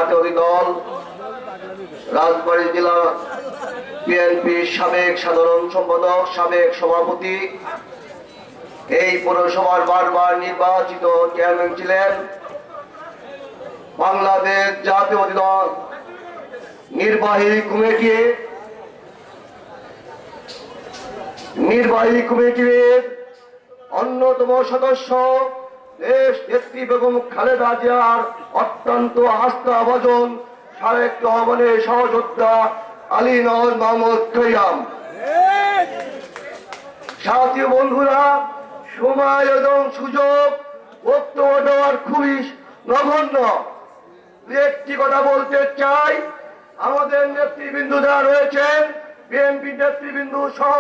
জাতীয়তাবাদী দল রাজবাড়ী জেলা বিএনপির সাবেক সাধারণ সম্পাদক, সাবেক সভাপতি, এই পৌরসভার বারবার নির্বাচিত চেয়ারম্যান ছিলেন, বাংলাদেশ জাতীয়তাবাদী দল নির্বাহী কমিটির অন্যতম সদস্য, দেশ নেত্রী বেগম খালেদা জিয়ার অত্যন্ত আস্থাভাজন সাবেক তহবিলের সহযোদ্ধা আলী নওয়াজ মোহাম্মদ খৈয়াম। সাথী বন্ধুরা, সময় এবং সুযোগ বক্তব্য দেওয়ার খুবই নগণ্য। একটি কথা বলতে চাই, আমাদের নেতৃবৃন্দ যারা রয়েছেন, বিএনপি নেতৃবৃন্দ সহ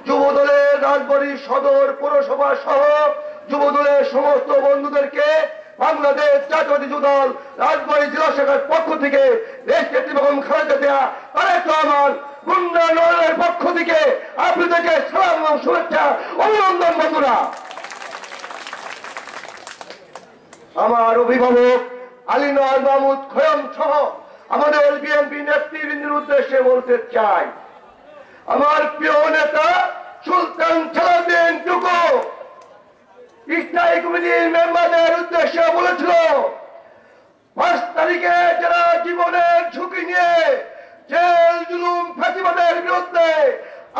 যুবদলের রাজবাড়ী সদর পৌরসভা সহ যুবদলের সমস্ত বন্ধুদেরকে বাংলাদেশ জাতীয়তাবাদী দল রাজবাড়ী জেলা শাখার পক্ষ থেকে দেশ নেত্রী বেগম খালেদা জিয়া তারেক রহমান উন্নয়নের পক্ষ থেকে আপনাদেরকে সালাম এবং শুভেচ্ছা অভিনন্দন। বন্ধুরা, আমার অভিভাবক আলী নওয়াজ মোহাম্মদ খৈয়াম সহ আমাদের বিএনপি নেতৃবৃন্দের উদ্দেশ্যে বলতে চাই, আমার প্রিয় নেতা সুলতান সালাউদ্দিন টুকু স্থায়ী কমিটির মেম্বারদের উদ্দেশ্যে বলেছিল, 5 তারিখে যারা জীবনের ঝুঁকি নিয়ে জেল জুলুম ফাঁসিবাদের বিরুদ্ধে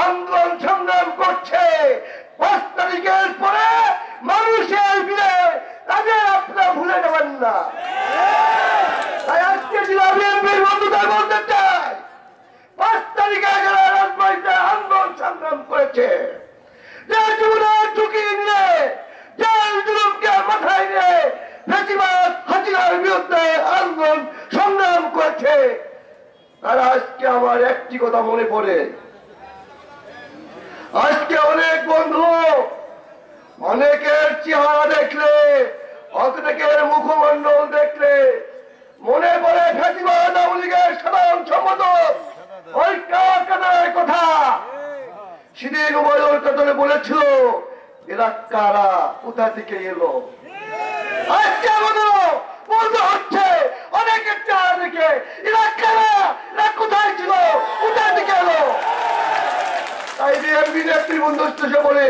আন্দোলন সংগ্রাম করছে, 5 তারিখের পরে মানুষের ভিড়ে তাদের আপনারা ভুলে যাবেন না। তাই আজকে জেলা বিএনপির বন্ধুদের বলতে চাই, 5 তারিখে যারা রাজবাড়ীতে আন্দোলন সংগ্রাম করেছে, যে জীবনের ঝুঁকি নিয়ে জেল জুলুমকে মাথায় নিয়ে ফ্যাসিবাদ হাসিনার বিরুদ্ধে আন্দোলন সংগ্রাম করেছে, তারা আজকে আমার একটি কথা মনে পড়ে। আজকে অনেক বন্ধু, অনেকের চেহারা দেখলে, অনেকের মুখমণ্ডল দেখলে মনে পড়ে ফ্যাসিবাদ আওয়ামী লীগের সাধারণ সম্পাদক ওই কাকার কথা। সেদিন উভয়ের কাতরে বলেছিল, এরা কারা, কোথা থেকে এলো। আজকে বলতে হচ্ছে অনেকের চেহারা দেখে, এরা কারা, এরা কোথায় ছিল, কোথা থেকে এলো। তাই বিএনপি নেতৃবৃন্দ বলে,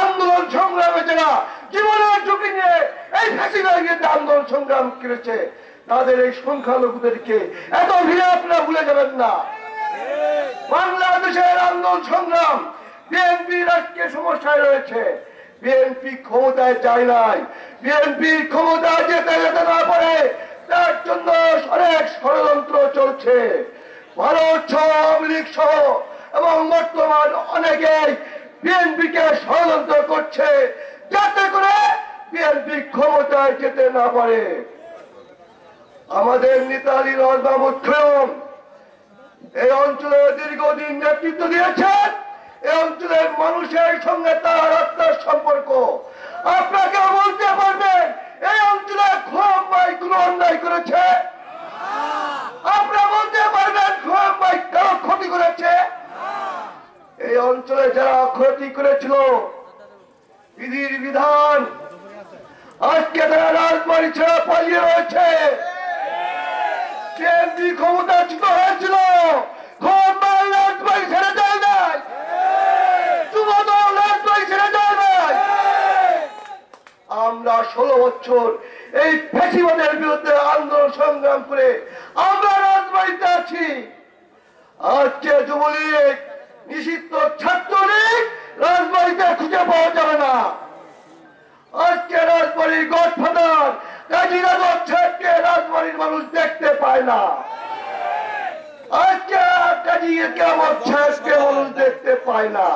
আন্দোলন সংগ্রামে যারা জীবনের ঝুঁকি নিয়ে এই ফ্যাসিবাদের বিরুদ্ধে আন্দোলন সংগ্রাম করেছে, তাদের এই সংখ্যালঘুদেরকে এত ভিড়ে আপনারা ভুলে যাবেন না। বাংলাদেশের আন্দোলন সংগ্রাম বিএনপি রাষ্ট্রীয় সমস্যায় রয়েছে। বিএনপি ক্ষমতায় যায় নাই, বিএনপি ক্ষমতায় যেতে না পারে, তার জন্য অনেক ষড়যন্ত্র চলছে। ভারত সহ আওয়ামী লীগ সহ এবং বর্তমান অনেকেই বিএনপিকে ষড়যন্ত্র করছে, যাতে করে বিএনপি ক্ষমতায় যেতে না পারে। আমাদের নেতা আলী নওয়াজ মোহাম্মদ খৈয়াম এই অঞ্চলে দীর্ঘদিন নেতৃত্ব দিয়েছেন। এই অঞ্চলের মানুষের সঙ্গে তার আত্মার সম্পর্ক। আপনাকে বলতে পারবেন এই অঞ্চলে খোয়াম ভাই কোন অন্যায় করেছে? আপনারা বলতে পারবেন খোয়াম ভাই কারো ক্ষতি করেছে? এই অঞ্চলে যারা ক্ষতি করেছিল, বিধির বিধান, আজকে তারা রাজবাড়ী ছেড়ে পালিয়ে রয়েছে। বিএনপি ক্ষমতাচ্যুত হয়েছিল, রাজবাড়ী ছেড়ে যায় নাই, যুবদল রাজবাড়ী ছেড়ে যায় নাই। আমরা 16 বছর এই ফ্যাসিবাদের বিরুদ্ধে আন্দোলন সংগ্রাম করে আমরা রাজবাড়ীতে আছি। আজকে যুবলীগ নিষিদ্ধ, ছাত্রলীগ রাজবাড়ীতে খুঁজে পাওয়া যাবে না। আজকে রাজবাড়ির গডফাদার কাজী নজর সাহেবকে রাজবাড়ির মানুষ দেখতে পায় না। আজকে কাজী নজর সাহেবকে মানুষ দেখতে পায় না।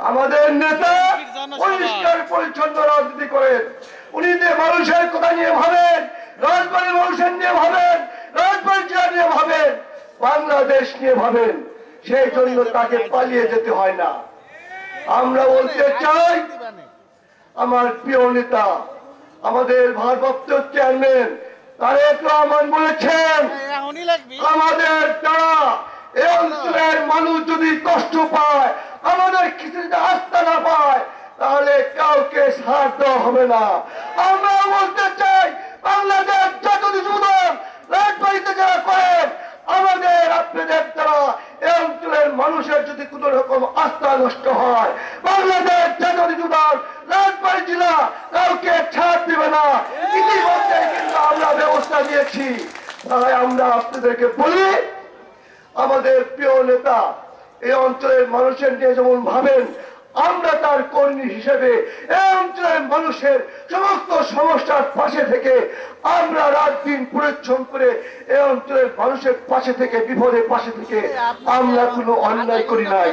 আমাদের নেতা পরিষ্কার পরিচ্ছন্ন রাজনীতি করেন। উনি যে মানুষের কথা নিয়ে ভাবেন, রাজবাড়ির মানুষের নিয়ে ভাবেন, রাজবাড়ি জেলা নিয়ে ভাবেন, বাংলাদেশ নিয়ে ভাবেন, সেই জন্য তাকে পালিয়ে যেতে হয় না। আমরা বলতে চাই, আমার প্রিয় নেতা, আমাদের ভারপ্রাপ্ত চেয়ারম্যান তারেক রহমান বলেছেন, আমাদের দ্বারা এই অঞ্চলের মানুষ যদি কষ্ট পায়, আমাদের কিছুতে আস্থা না পায়, তাহলে কাউকে ছাড় দেওয়া হবে না। আমরা বলতে চাই, বাংলাদেশ জাতীয় যুবদল সুদার রাজবাড়ী জেলা কাউকে ছাড় দেবে না, ইতিমধ্যে কিন্তু আমরা ব্যবস্থা নিয়েছি। তাই আমরা আপনাদেরকে বলি, আমাদের প্রিয় নেতা এই অঞ্চলের মানুষের নিয়ে যেমন ভাবেন, আমরা তার কর্মী হিসেবে এই অঞ্চলের মানুষের সমস্ত সমস্যার পাশে থেকে আমরা রাত দিন পরিশ্রম করে এই অঞ্চলের মানুষের পাশে থেকে, বিপদের পাশে থেকে আমরা কোনো অন্যায় করি নাই।